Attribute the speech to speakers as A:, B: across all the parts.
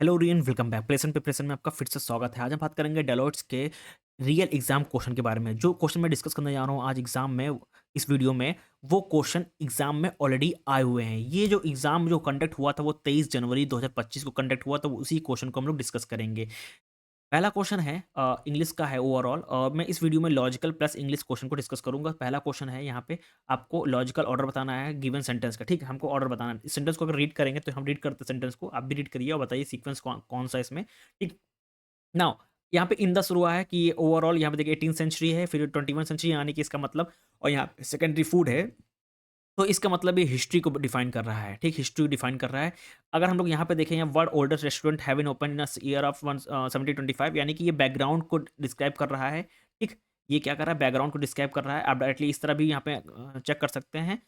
A: Hello Ryan, welcome back. प्लेसन पे प्लेसन में आपका फिर से स्वागत है। आज हम बात करेंगे डेलोइट्स के रियल एग्जाम क्वेश्चन के बारे में। जो क्वेश्चन मैं डिस्कस करने जा रहा हूँ आज एग्जाम में, इस वीडियो में, वो क्वेश्चन एग्जाम में ऑलरेडी आए हुए हैं। ये जो एग्जाम जो कंडक्ट हुआ था वो 23 जनवरी 2025 को कंडक्ट हुआ था, उसी क्वेश्चन को हम लोग डिस्कस करेंगे। पहला क्वेश्चन है इंग्लिश का है ओवरऑल। मैं इस वीडियो में लॉजिकल प्लस इंग्लिश क्वेश्चन को डिस्कस करूंगा। पहला क्वेश्चन है यहाँ पे, आपको लॉजिकल ऑर्डर बताना है गिवन सेंटेंस का। ठीक है, हमको ऑर्डर बताना है। इस सेंटेंस को अगर रीड करेंगे तो हम रीड करते हैं सेंटेंस को, आप भी रीड करिए और बताइए सीक्वेंस कौन सा है इसमें। ठीक। नाउ यहाँ पे इन द शुरू हुआ है कि ये ओवरऑल यहाँ पे देखिए 18 सेंचुरी है, फिर 21 सेंचुरी, यानी कि इसका मतलब, और यहाँ पे सेकेंडरी फूड है, तो इसका मतलब ये हिस्ट्री को डिफाइन कर रहा है। ठीक, हिस्ट्री डिफाइन कर रहा है। अगर हम लोग यहाँ पे देखें, यहाँ world oldest restaurant have been open in year of 1725, यानी कि ये बैकग्राउंड को डिस्क्राइब कर रहा है। ठीक, ये क्या कर रहा है, बैकग्राउंड को डिस्क्राइब कर रहा है। आप डायरेक्टली इस तरह भी यहाँ पे चेक कर सकते हैं,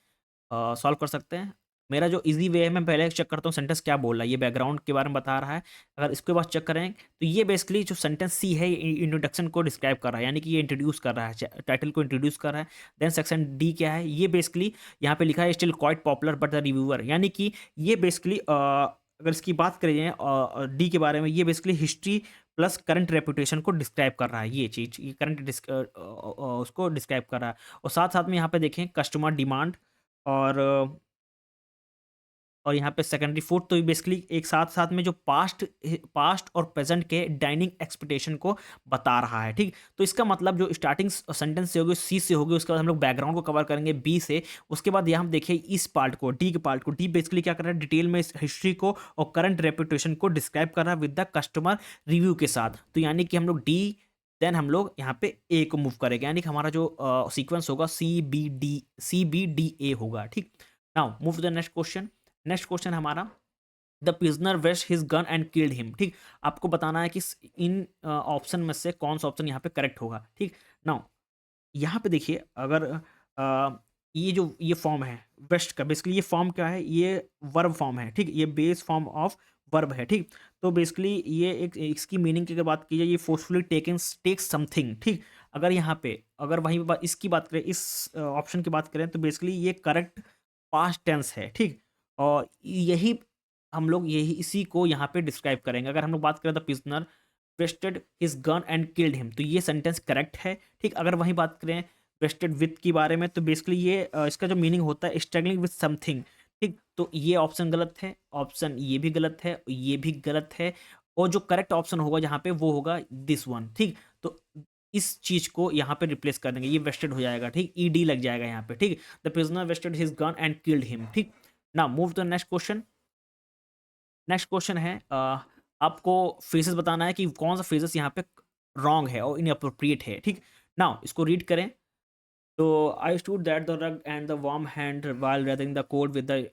A: सॉल्व कर सकते हैं। मेरा जो ईज़ी वे है, मैं पहले चेक करता हूँ सेंटेंस क्या बोल रहा है। ये बैकग्राउंड के बारे में बता रहा है। अगर इसके बाद चेक करें तो ये बेसिकली जो सेंटेंस सी है, ये इंट्रोडक्शन को डिस्क्राइब कर रहा है, यानी कि ये इंट्रोड्यूस कर रहा है, टाइटल को इंट्रोड्यूस कर रहा है। देन सेक्शन डी क्या है, ये बेसिकली यहाँ पे लिखा है still quite popular but the reviewer, यानी कि ये बेसिकली अगर इसकी बात करें डी के बारे में, ये basically history plus current reputation को डिस्क्राइब कर रहा है। ये चीज़, ये करंट उसको डिस्क्राइब कर रहा है। और साथ साथ में यहाँ पे देखें कस्टमर डिमांड और यहाँ पे सेकेंडरी फूड, तो ये बेसिकली एक साथ साथ में जो पास्ट और प्रेजेंट के डाइनिंग एक्सपेक्टेशन को बता रहा है। ठीक, तो इसका मतलब जो स्टार्टिंग सेंटेंस से होगी सी से होगी, उसके बाद हम लोग बैकग्राउंड को कवर करेंगे बी से। उसके बाद यहाँ हम देखिए इस पार्ट को, डी के पार्ट को, डी बेसिकली क्या कर रहा है, डिटेल में इस हिस्ट्री को और करंट रेपुटेशन को डिस्क्राइब कर रहा है विद द कस्टमर रिव्यू के साथ। तो यानी कि हम लोग डी, देन हम लोग यहाँ पे ए को मूव करेंगे, यानी कि हमारा जो सीक्वेंस होगा सी बी डी ए होगा। ठीक, now move to the next question. Next question हमारा, the prisoner west his gun and killed him. ठीक, आपको बताना है कि इन ऑप्शन में से कौन सा ऑप्शन यहाँ पे करेक्ट होगा। ठीक, नाउ यहाँ पे देखिए, अगर ये फॉर्म है वेस्ट का, बेसिकली ये फॉर्म क्या है, ये वर्ब फॉर्म है। ठीक, ये बेस फॉर्म ऑफ वर्ब है। ठीक, तो बेसिकली ये एक इसकी मीनिंग की अगर बात की जाए, ये फोर्सफुली टेक समथिंग। ठीक, अगर यहाँ पे, अगर वहीं इसकी बात करें, इस ऑप्शन की बात करें, तो बेसिकली ये करेक्ट पास्ट टेंस है। ठीक, और यही हम लोग यही इसी को यहाँ पे डिस्क्राइब करेंगे। अगर हम लोग बात करें the prisoner wasted his gun and killed him, तो ये सेंटेंस करेक्ट है। ठीक, अगर वहीं बात करें वेस्टेड विथ के बारे में, तो बेसिकली ये इसका जो मीनिंग होता है स्ट्रगलिंग विथ समथिंग। ठीक, तो ये ऑप्शन गलत है, ऑप्शन ये भी गलत है, ये भी गलत है। और जो करेक्ट ऑप्शन होगा यहाँ पे वो होगा दिस वन। ठीक, तो इस चीज को यहाँ पे रिप्लेस कर देंगे, ये वेस्टेड हो जाएगा। ठीक, ईडी लग जाएगा यहाँ पे। ठीक, the prisoner wasted his gun and killed him. ठीक, now move to next question. Next question है, आपको फ्रेजेस बताना है कि कौन सा फ्रेजेस यहाँ पे रॉन्ग है और इनअप्रोप्रिएट है। ठीक, नाउ इसको रीड करें। तो I stood that the rug and the warm hand while reading the cold with the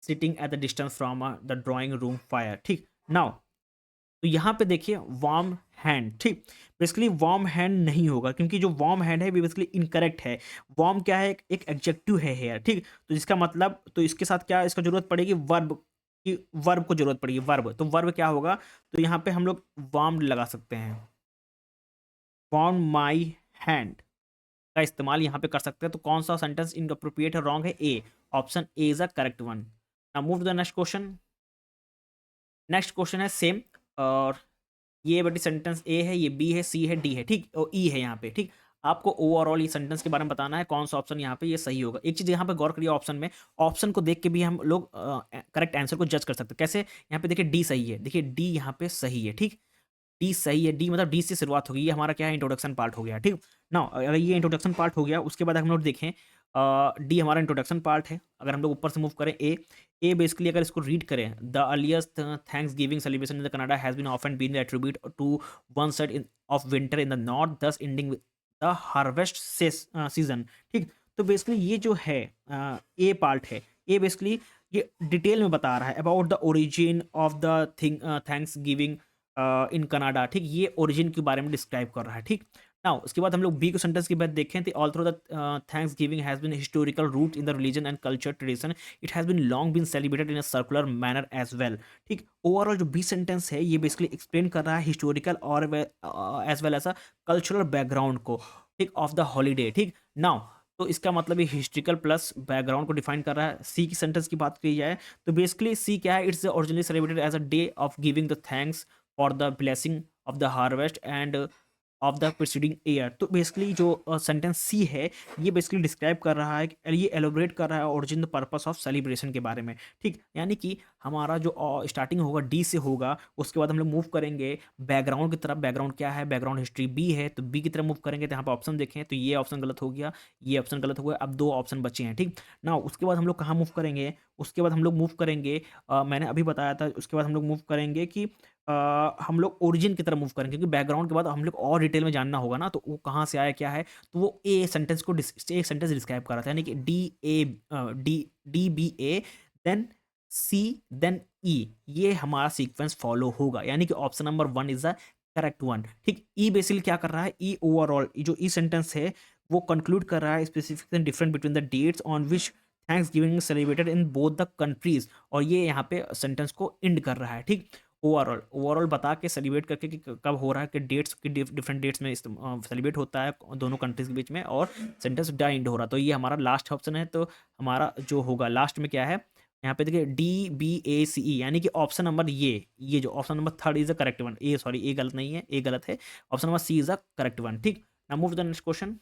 A: sitting at the distance from the drawing room fire. ठीक, नाउ तो यहाँ पे देखिए वार्म हैंड। ठीक, बेसिकली वार्म हैंड नहीं होगा, क्योंकि जो वार्म हैंड है बेसिकली इनकरेक्ट है। वार्म क्या है, एक एडजेक्टिव है हेयर। ठीक, तो जिसका मतलब, तो इसके साथ क्या इसका जरूरत पड़ेगी, वर्ब की, वर्ब को जरूरत पड़ेगी, वर्ब। तो वर्ब क्या होगा, तो यहाँ पे हम लोग वार्म लगा सकते हैं, वार्म माई हैंड का इस्तेमाल यहाँ पे कर सकते हैं। तो कौन सा सेंटेंस इनअप्रोप्रिएट है, रॉन्ग है, A. Option A is a correct one. Now move to the next question. Next question है सेम, और ये बटी सेंटेंस ए है, ये बी है, सी है, डी है। ठीक, और ई है यहाँ पे। ठीक, आपको ओवरऑल ये सेंटेंस के बारे में बताना है कौन सा ऑप्शन यहाँ पे ये सही होगा। एक चीज़ यहाँ पे गौर करिए, ऑप्शन में, ऑप्शन को देख के भी हम लोग करेक्ट आंसर को जज कर सकते हैं। कैसे, यहाँ पे देखिए डी सही है, देखिए डी यहाँ पे सही है। ठीक, डी सही है, डी मतलब डी से शुरुआत होगी, ये हमारा क्या है, इंट्रोडक्शन पार्ट हो गया। ठीक, ना अगर ये इंट्रोडक्शन पार्ट हो गया, उसके बाद हम लोग देखें, डी हमारा इंट्रोडक्शन पार्ट है। अगर हम लोग ऊपर से मूव करें, ए बेसिकली अगर इसको रीड करें, the earliest thanksgiving celebration in the Canada has been often been attribute to one side in of winter in the north, thus ending the harvest season. ठीक, तो बेसिकली ये जो है ए part है, ए basically ये detail में बता रहा है about the origin of the thing thanks giving in Canada. ठीक, ये ओरिजिन के बारे में डिस्क्राइब कर रहा है। ठीक, नाउ उसके बाद हम लोग बी को सेंटेंस की बात देखें, तो all through the thanksgiving has been historical root in the religion and culture tradition, it has been long been celebrated in a circular manner as well. ठीक, ओवरऑल जो बी सेंटेंस है, ये basically explain कर रहा है historical और as well as a cultural background को, ठीक, ऑफ द हॉलीडे। ठीक, नाउ तो इसका मतलब ये हिस्ट्रिकल प्लस बैकग्राउंड को डिफाइन कर रहा है। सी की सेंटेंस की बात की जाए तो बेसिकली सी क्या है, it's originally celebrated as a day of giving the thanks for the blessing of the harvest and of the preceding year. तो बेसिकली जो सेंटेंस सी है ये बेसिकली डिस्क्राइब कर रहा है, ये एलोबरेट कर रहा है ओरिजिन पर्पस ऑफ सेलिब्रेशन के बारे में। ठीक, यानी कि हमारा जो स्टार्टिंग होगा डी से होगा, उसके बाद हम लोग मूव करेंगे बैकग्राउंड की तरफ। बैकग्राउंड क्या है, बैकग्राउंड हिस्ट्री बी है, तो बी की तरफ मूव करेंगे। तो यहाँ पे ऑप्शन देखें तो ये ऑप्शन गलत हो गया, ये ऑप्शन गलत हो गया। अब दो ऑप्शन बचे हैं। ठीक ना, उसके बाद हम लोग कहाँ मूव करेंगे, उसके बाद हम लोग मूव करेंगे मैंने अभी बताया था, उसके बाद हम लोग मूव करेंगे कि हम लोग ओरिजिन की तरफ मूव करेंगे, क्योंकि बैकग्राउंड के बाद हम लोग और डिटेल में जानना होगा ना, तो वो कहाँ से आया क्या है। तो वो ए सेंटेंस को एक सेंटेंस डिस्क्राइब कर रहा था, यानी कि D B A then C then ई, ये हमारा सीक्वेंस फॉलो होगा, यानी कि option number one is the correct one. ठीक, ई बेसिकली क्या कर रहा है, ई ओवरऑल जो ई सेंटेंस है वो कंक्लूड कर रहा है specific and different between the dates on which thanksgiving celebrated in both the countries, और ये यहाँ पे सेंटेंस को एंड कर रहा है। ठीक, ओवरऑल बता के सेलिब्रेट करके कि कब हो रहा है, कि डेट्स की डिफरेंट डेट्स में सेलिब्रेट होता है दोनों कंट्रीज के बीच में, और सेंटेंस डा एंड हो रहा है। तो ये हमारा लास्ट ऑप्शन है। तो हमारा जो होगा लास्ट में क्या है, यहाँ पे देखिए डी बी ए सी ई, यानी कि ऑप्शन नंबर ये जो option number third is the correct one. A sorry, A गलत नहीं है, ए गलत है, option number C is the correct one. ठीक, now move the next question.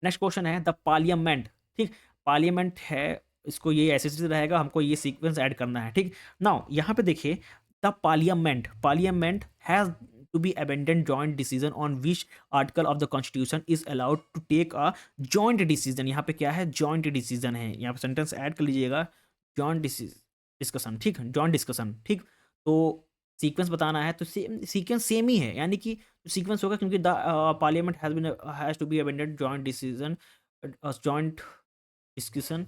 A: Next question है द पार्लियामेंट। ठीक, पार्लियामेंट है, इसको ये ऐसे से रहेगा, हमको ये सीक्वेंस ऐड करना है। ठीक, नाउ यहाँ पे देखिए the parliament has to be abundant joint decision on which article of the constitution is allowed to take a joint decision. यहाँ पे क्या है, जॉइंट डिसीजन है, यहाँ पे सेंटेंस ऐड कर लीजिएगा, जॉइंट डिस्कशन। ठीक, जॉइंट डिस्कशन। ठीक, तो सीक्वेंस बताना है, तो सीक्वेंस सेम ही है, यानी कि सीक्वेंस होगा, क्योंकि the parliament has to be amended joint decision joint discussion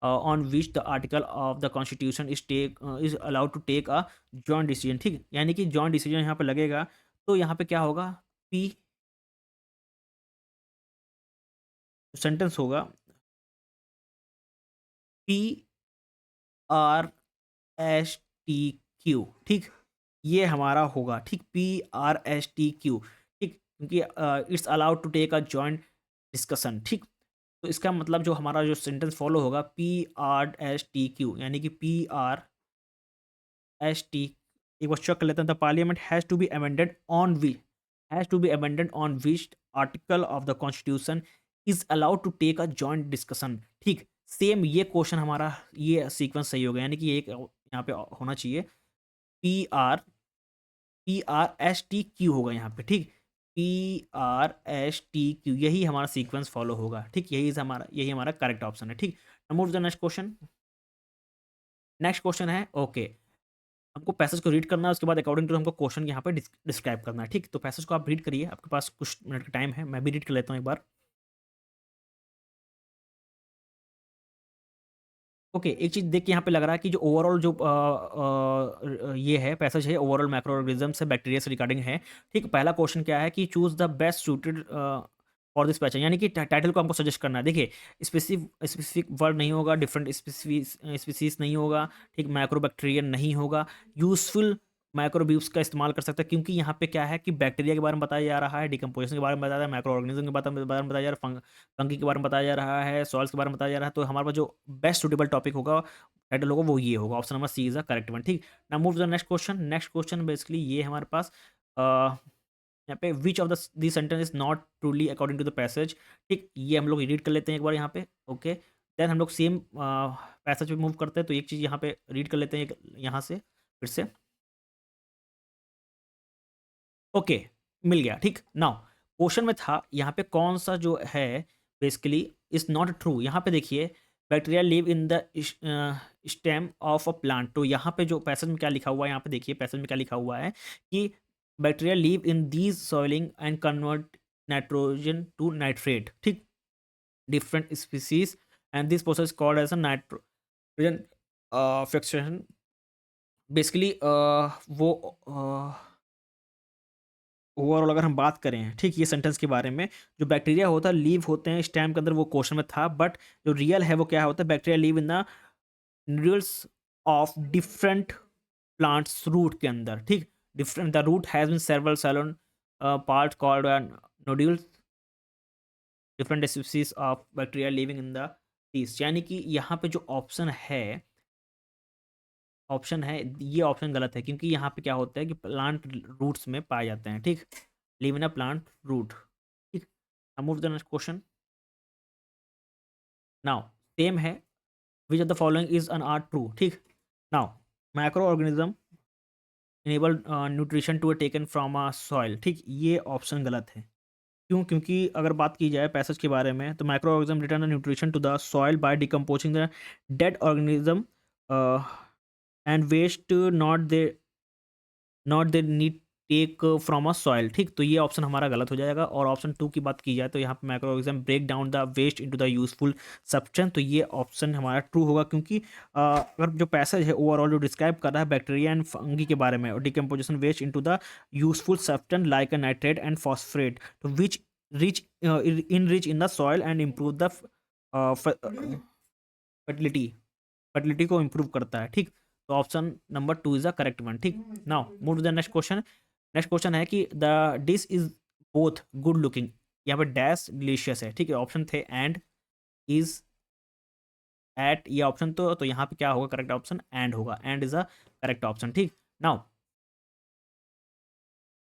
A: on which the article of the constitution is allowed to take a joint decision. ठीक, यानी कि जॉइंट डिसीजन यहाँ पे लगेगा, तो यहाँ पे क्या होगा, पी सेंटेंस होगा P R S T Q. ठीक, ये हमारा होगा। ठीक, P R S T Q. ठीक, क्योंकि it's allowed to take a joint discussion. ठीक, तो इसका मतलब जो हमारा जो सेंटेंस फॉलो होगा P R S T Q, यानी कि पी आर एस टी, एक बार चेक कर लेते हैं। The parliament has to be amended on we has to be amended on which article of the constitution is allowed to take a joint discussion. ठीक, same ये question हमारा, ये sequence सही हो गया, यानी कि ये एक यहाँ पे होना चाहिए P R P R S T Q होगा यहाँ पे। ठीक, P R S T Q, यही हमारा सीक्वेंस फॉलो होगा। ठीक, यही हमारा करेक्ट ऑप्शन है। ठीक, move the next question. Next question है ओके, हमको पैसेज को रीड करना है, उसके बाद अकॉर्डिंग टू हमको क्वेश्चन यहाँ पे डिस्क्राइब करना है। ठीक, तो पैसेज को आप रीड करिए, आपके पास कुछ मिनट का टाइम है, मैं भी रीड कर लेता हूँ एक बार। ओके, एक चीज़ देख के यहाँ पे लग रहा है कि जो ओवरऑल जो ये है पैसेज है, ओवरऑल माइक्रो ऑर्गेनिज्म से बैक्टीरिया से रिगार्डिंग है। ठीक, पहला क्वेश्चन क्या है कि choose the best suited for this passage, यानी कि टाइटल को हमको सजेस्ट करना है। देखिए, स्पेसिफिक वर्ड नहीं होगा, डिफरेंट स्पीसीज नहीं होगा, ठीक, माइक्रो बैक्टीरियन नहीं होगा, यूजफुल माइक्रोब्यूब्स का इस्तेमाल कर सकता है, क्योंकि यहाँ पे क्या है कि बैक्टीरिया के बारे में बताया जा रहा है, डिकम्पोजिशन के बारे में बताया जा रहा है, माइक्रो ऑर्गेनिज्म के बारे में बताया जा रहा है, फंगी के बारे में बताया जा रहा है, सॉइल्स के बारे में बताया जा रहा है। तो हमारे पास जो बेस्ट सुटेबल टॉपिक होगा, टाइटल होगा, वो ये होगा, option number C is the correct one. ठीक, now move the next question. Next question basically ये हमारे पास यहाँ पे which of the sentence is not truly according to the passage. ठीक, ये हम लोग रीड कर लेते हैं एक बार यहाँ पे। ओके, देन हम लोग सेम पैसेज पे मूव करते हैं, तो एक चीज़ यहाँ पे रीड कर लेते हैं यहाँ से फिर से। ओके, मिल गया। ठीक, नाउ क्वेश्चन में था यहाँ पे कौन सा जो है बेसिकली इज नॉट ट्रू। यहाँ पे देखिए, bacteria live in the stem of a plant. तो यहाँ पे जो पैसेज में क्या लिखा हुआ है, यहाँ पे देखिए पैसेज में क्या लिखा हुआ है कि bacteria live in these soiling and convert nitrogen to nitrate. ठीक, different species and this process called as a nitrogen fixation. Basically वो ओवरऑल अगर हम बात करें, ठीक, ये सेंटेंस के बारे में, जो बैक्टीरिया होता है लीव होते हैं स्टेम के अंदर, वो क्वेश्चन में था, बट जो रियल है वो क्या होता है, bacteria live in the nodules of different plants root के अंदर। ठीक, different the root has been several swollen part called nodules different species of bacteria living in these सीज, यानी कि यहाँ पे जो ऑप्शन है ये ऑप्शन गलत है, क्योंकि यहाँ पे क्या होता है कि प्लांट रूट्स में पाए जाते हैं, ठीक, live in a plant root, ठीक। Move the next question. Now same है, which of the following is and are true, ठीक। Now micro organism enable nutrition to taken from a soil, ठीक, ये ऑप्शन गलत है। क्यों? क्योंकि अगर बात की जाए पैसेज के बारे में, तो microorganism return the nutrition to the soil by decomposing the dead organism and waste, not they need take from a soil, ठीक। तो ये ऑप्शन हमारा गलत हो जाएगा। और ऑप्शन 2 की बात की जाए तो यहाँ पे microorganism break down the waste into the useful substance, तो ये ऑप्शन हमारा ट्रू होगा, क्योंकि अगर जो पैसेज है ओवरऑल जो डिस्क्राइब कर रहा है बैक्टीरिया एंड फंगी के बारे में, और decomposition waste into the useful substance like a nitrate and phosphate, तो which rich in the soil and improve the fertility, fertility को इम्प्रूव करता है, ठीक। तो option number 2 is the correct one, ठीक। Now move to the next question. Next question है कि the dish is both good looking, यहाँ पे डैश डिलीशियस है, ठीक है। ऑप्शन थे एंड, इज, एट, ये ऑप्शन तो यहाँ पे क्या होगा करेक्ट ऑप्शन? एंड होगा, and is a correct option, ठीक। नाउ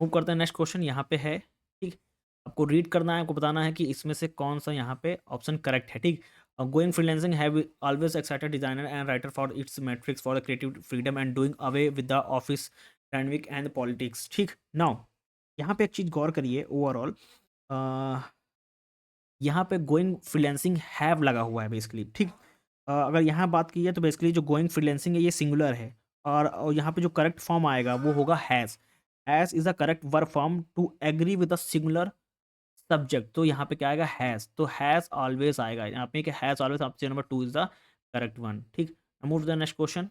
A: मूव करते हैं नेक्स्ट क्वेश्चन, यहाँ पे है, ठीक। आपको रीड करना है, आपको बताना है कि इसमें से कौन सा यहाँ पे ऑप्शन करेक्ट है, ठीक। Going freelancing have always excited designer and writer for its matrix for the creative freedom and doing away with the office dynamic and politics, ठीक। नाउ यहाँ पे एक चीज़ गौर करिए, ओवरऑल यहाँ पे गोइंग फ्रीलांसिंग हैव लगा हुआ है बेसिकली, ठीक। अगर यहाँ बात की जाए तो बेसिकली जो गोइंग फ्रीलांसिंग है ये सिंगुलर है, और यहाँ पे जो करेक्ट फॉर्म आएगा वो होगा has is the correct verb form to agree with the singular subject, तो यहाँ पे क्या आएगा? हैज़, तो हैज़ ऑलवेज आएगा यहाँ पे, कि has always, option number 2 is the correct one, ठीक। Move to the next question.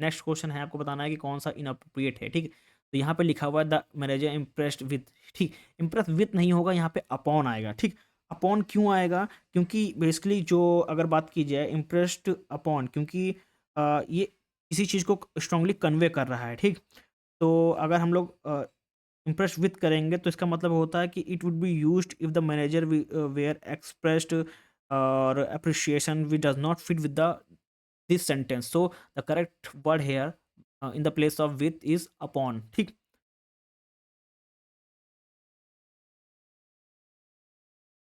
A: Next question है, आपको बताना है कि कौन सा इनअप्रोप्रिएट है, ठीक। तो यहाँ पे लिखा हुआ है द मैनेजर इम्प्रेस्ड विथ, ठीक। इम्प्रेस विथ नहीं होगा, यहाँ पे अपॉन आएगा, ठीक। अपॉन क्यों आएगा? क्योंकि बेसिकली जो अगर बात की जाए इम्प्रेस्ड अपॉन, क्योंकि ये किसी चीज़ को स्ट्रांगली कन्वे कर रहा है, ठीक। तो अगर हम लोग इम्प्रेस्ड विथ करेंगे तो इसका मतलब होता है कि it would be used if the manager were expressed और appreciation we does not fit with the this sentence, so the correct word here in the place of with is upon, ठीक।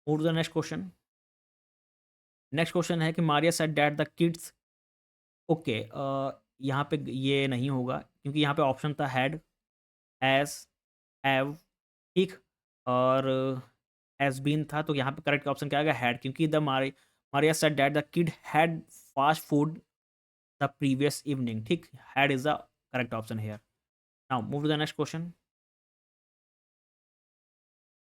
A: move to the next question। Next question है कि Maria said that the kids, okay, यहाँ पे ये नहीं होगा, क्योंकि यहाँ पे ऑप्शन था हैड, हैज, हैव, ठीक, और हैज बीन था, तो यहाँ पे करेक्ट ऑप्शन क्या आएगा? हैड, क्योंकि the Maria said that the kid had fast food the previous evening, ठीक। Had is the correct option here. Now move to the next question.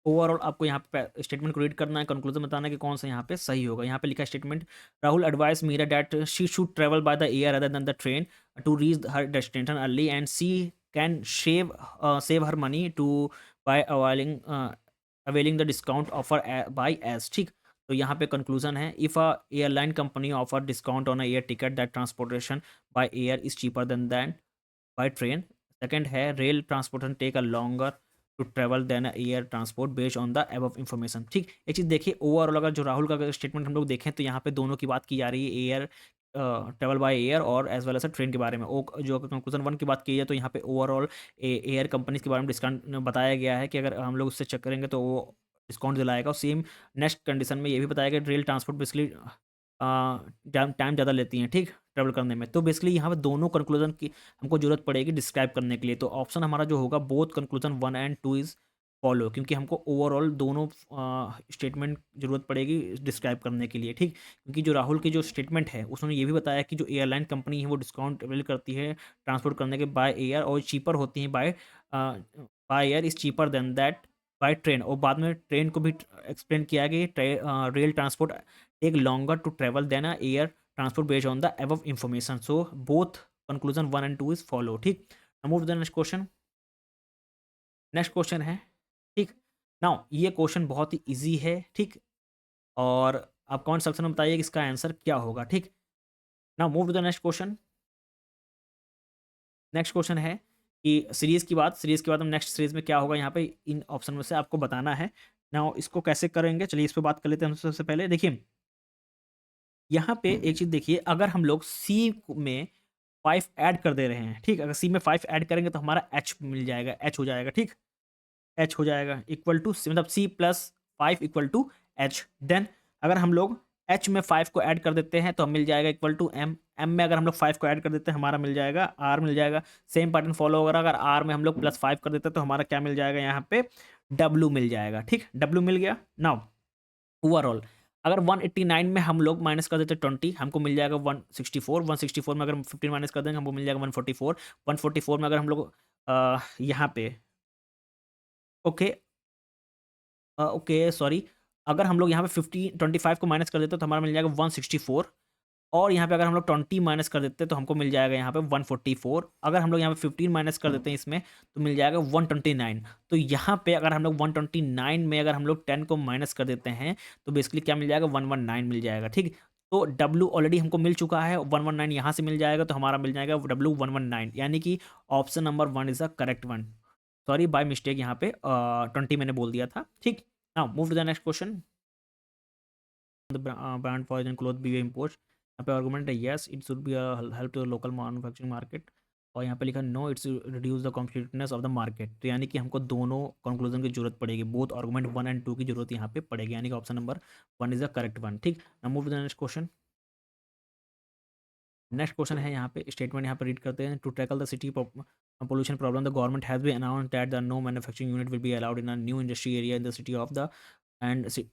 A: Overall आपको यहाँ पे स्टेटमेंट को रीड करना है, कंक्लूजन बताना है कि कौन सा यहाँ पे सही होगा। यहाँ पे लिखा है statement, Rahul advice Meera that she should travel by the air other than the train to reach her destination early and she can save her money to by availing the discount offer by S, ठीक। तो यहाँ पे conclusion है, if a airline company offer discount on a air ticket that transportation by air is cheaper than by train. Second है, rail transportation take a longer to travel than air transport based on the above information, ठीक। एक चीज़ देखिए, overall अगर जो राहुल का statement हम लोग देखें तो यहाँ पे दोनों की बात की जा रही है, एयर ट्रेवल बाय एयर और एज वेल एज ट्रेन के बारे में। ओ जो कंक्लूजन 1 की बात की जाए तो यहाँ पे ओवरऑल एयर कंपनीज के बारे में डिस्काउंट बताया गया है कि अगर हम लोग उससे चेक करेंगे तो वो डिस्काउंट दिलाएगा। और सेम नेक्स्ट कंडीशन में ये भी बताया गया रेल ट्रांसपोर्ट बेसिकली टाइम ज़्यादा लेती हैं, ठीक, ट्रेवल करने में। तो बेसिकली यहाँ पे दोनों कंक्लूजन की हमको जरूरत पड़ेगी डिस्क्राइब करने के लिए। तो ऑप्शन हमारा जो होगा both conclusion 1 and 2 is follow, क्योंकि हमको ओवरऑल दोनों स्टेटमेंट जरूरत पड़ेगी डिस्क्राइब करने के लिए, ठीक। क्योंकि जो राहुल की जो स्टेटमेंट है उसने ये भी बताया कि जो एयरलाइन कंपनी है वो डिस्काउंट अवेल करती है ट्रांसपोर्ट करने के बाय एयर, और चीपर होती हैं by air is cheaper than that by train. और बाद में ट्रेन को भी एक्सप्लेन किया गया कि rail transport take longer to travel than a air transport based on the above information, so both conclusion 1 and 2 is follow, ठीक। now move to the next question। Next question है, ठीक। Now ये question बहुत ही easy है, ठीक, और आप comment section में बताइए कि इसका आंसर क्या होगा, ठीक। Now move to the next question. Next question है कि सीरीज की बात हम नेक्स्ट सीरीज में क्या होगा यहाँ पे इन ऑप्शन में से आपको बताना है। नाउ इसको कैसे करेंगे, चलिए इस पे बात कर लेते हैं हम सबसे पहले। देखिए, यहाँ पे एक चीज़ देखिए, अगर हम लोग सी में 5 ऐड कर दे रहे हैं, ठीक? अगर सी में 5 ऐड करेंगे तो हमारा एच मिल जाएगा, एच हो जाएगा, ठीक? एच हो जाएगा इक्वल टू सी, मतलब C plus 5 equal to H. Then अगर हम लोग एच में 5 को ऐड कर देते हैं तो हम मिल जाएगा इक्वल टू एम। एम में अगर हम लोग 5 को ऐड कर देते हैं हमारा मिल जाएगा आर मिल जाएगा। सेम पैटर्न फॉलो होगा, अगर आर में हम लोग प्लस 5 कर देते हैं तो हमारा क्या मिल जाएगा यहाँ पे, डब्लू मिल जाएगा, ठीक? डब्लू मिल गया। नाउ ओवरऑल अगर 189 में हम लोग माइनस कर देते 20, हमको मिल जाएगा 164। 164 में अगर हम 15 माइनस कर देंगे हमको मिल जाएगा 144। 144 में अगर हम लोग यहाँ पे ओके ओके सॉरी, अगर हम लोग यहाँ पे 25 को माइनस कर देते तो हमारा मिल जाएगा 164। और यहाँ पे अगर हम लोग 20 माइनस कर देते तो हमको मिल जाएगा यहाँ पे 144। अगर हम लोग यहाँ पे 15 माइनस कर देते हैं इसमें तो मिल जाएगा 129। तो यहाँ पे अगर हम लोग 129 में अगर हम लोग 10 को माइनस कर देते हैं तो बेसिकली क्या मिल जाएगा, 119 मिल जाएगा, ठीक? तो डब्लू ऑलरेडी हमको मिल चुका है, 119 यहाँ से मिल जाएगा तो हमारा मिल जाएगा डब्लू 119, यानी कि option number 1 is the correct one. Sorry by mistake यहाँ पे 20 मैंने बोल दिया था, ठीक? Now move to the next question. The brand for cloth be import, यहाँ पे आर्गूमेंट है yes it should be help to the local manufacturing market, और यहाँ पे लिखा no it's reduce the competitiveness of the market. तो यानी कि हमको दोनों कंक्लूजन की जरूरत पड़ेगी, बोथ आर्गूमेंट 1 एंड 2 की जरूरत यहाँ पे पड़ेगी, यानी कि option number 1 is the correct one, ठीक? Now move to the next question. Next question है यहाँ पे, स्टेटमेंट यहाँ पे रीड करते हैं। To tackle the city pollution problem, the government has been announced that the no manufacturing unit will be allowed in a new industry area in the city of the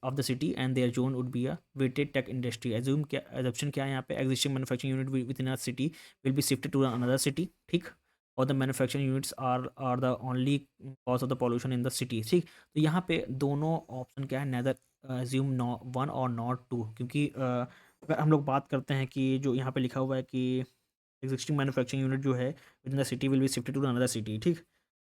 A: of the city, and their zone would be a weighted tech industry. Assumption क्या है यहाँ पे, existing manufacturing unit within a city will be shifted to another city, ठीक? और the manufacturing units are the only cause of the pollution in the city, ठीक? तो यहाँ पे दोनों ऑप्शन क्या है, neither assume no one or not two, क्योंकि अगर हम लोग बात करते हैं कि जो यहाँ पे लिखा हुआ है कि एग्जिस्टिंग मैन्युफैक्चरिंग यूनिट जो है within the city will be shifted to another city, ठीक?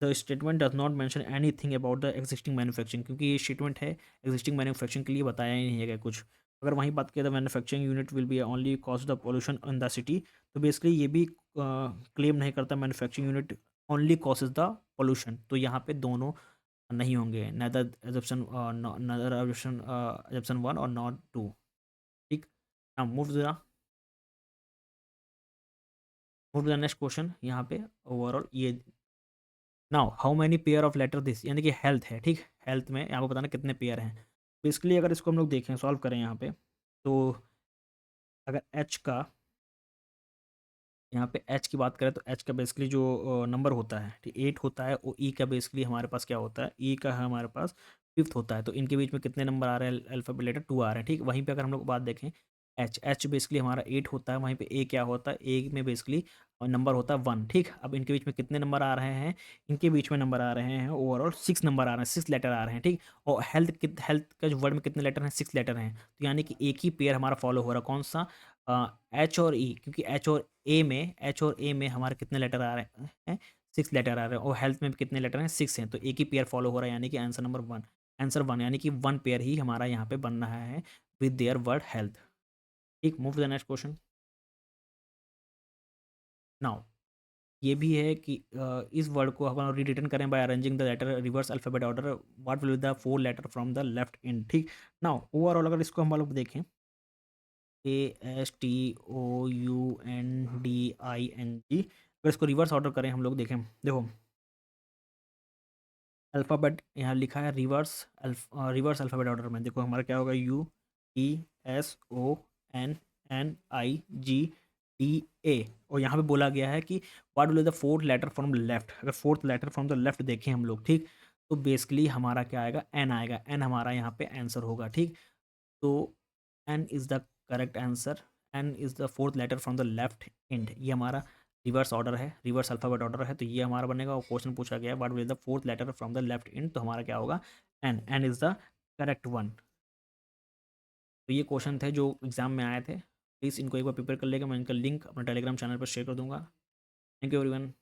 A: The statement does not mention anything about the existing manufacturing, क्योंकि ये स्टेटमेंट है एग्जिस्टिंग मैन्युफैक्चरिंग के लिए बताया ही नहीं है क्या कुछ। अगर वहीं बात किया the manufacturing unit will be only cause the pollution in the city, तो बेसिकली ये भी क्लेम नहीं करता manufacturing unit only causes the pollution, तो यहाँ पे दोनों नहीं होंगे, नेदर एजप्शन 1 और नॉट 2, ठीक? Now move to the next question. यहाँ पे ओवरऑल ये now how many pair of letter this, यानी कि हेल्थ है, ठीक? हेल्थ में आपको बताना कितने पेयर हैं। बेसिकली अगर इसको हम लोग देखें, सॉल्व करें यहाँ पे, तो अगर एच का, यहाँ पे एच की बात करें तो एच का बेसिकली जो नंबर होता है, ठीक, 8 होता है। और ई का बेसिकली हमारे पास क्या होता है, ई का है हमारे पास 5th होता है। तो इनके बीच में कितने नंबर आ रहे हैं, अल्फ़ाबेट लेटर 2 आ रहे हैं, ठीक? वहीं पे अगर हम लोग बात देखें, एच बेसिकली हमारा 8 होता है, वहीं पे ए क्या होता है, ए में बेसिकली नंबर होता है 1, ठीक? अब इनके बीच में कितने नंबर आ रहे हैं, इनके बीच में नंबर आ रहे हैं ओवरऑल 6 नंबर आ रहे हैं, 6 लेटर आ रहे हैं, ठीक? और हेल्थ का जो वर्ड में कितने लेटर हैं, 6 लेटर हैं। तो यानी कि एक ही पेयर हमारा फॉलो हो रहा है, कौन सा, एच और ई, क्योंकि एच और ए में हमारे कितने लेटर आ रहे हैं, 6 लेटर आ रहे हैं, और हेल्थ में भी कितने लेटर हैं, 6 हैं। तो एक ही पेयर फॉलो हो रहा है, यानी कि आंसर नंबर 1, आंसर 1, यानी कि 1 पेयर ही हमारा यहाँ पे बन रहा है विद देयर वर्ड हेल्थ, ठीक? Move to the next question. Now ये भी है कि इस वर्ड को हम रीरिटन करें by arranging the letter reverse alphabet order, what will be the 4 letter from the left in, ठीक? नाउ ओवरऑल अगर इसको हम लोग देखें, ASTOUNDING, अगर इसको रिवर्स ऑर्डर करें हम लोग, देखें, देखो अल्फ़ाबेट यहाँ लिखा है रिवर्स अल्फ़ाबेट ऑर्डर में, देखो हमारा क्या होगा, UESONNIGDA, और यहाँ पे बोला गया है कि what will the 4th letter from left. अगर 4th letter from the left देखें हम लोग, ठीक, तो बेसिकली हमारा क्या आएगा, एन आएगा, एन हमारा यहाँ पे आंसर होगा, ठीक? तो N is the correct answer, N is the 4th letter from the left end, ये हमारा रिवर्स ऑर्डर है, रिवर्स अल्फ़ाबेट ऑर्डर है, तो ये हमारा बनेगा। और क्वेश्चन पूछा गया है what will the 4th letter from the left end, तो हमारा क्या होगा, N, N is the correct one. तो ये क्वेश्चन थे जो एग्जाम में आए थे, प्लीज़ इनको एक बार प्रिपेयर कर लेगा, मैं इनका लिंक अपने टेलीग्राम चैनल पर शेयर कर दूंगा। Thank you everyone.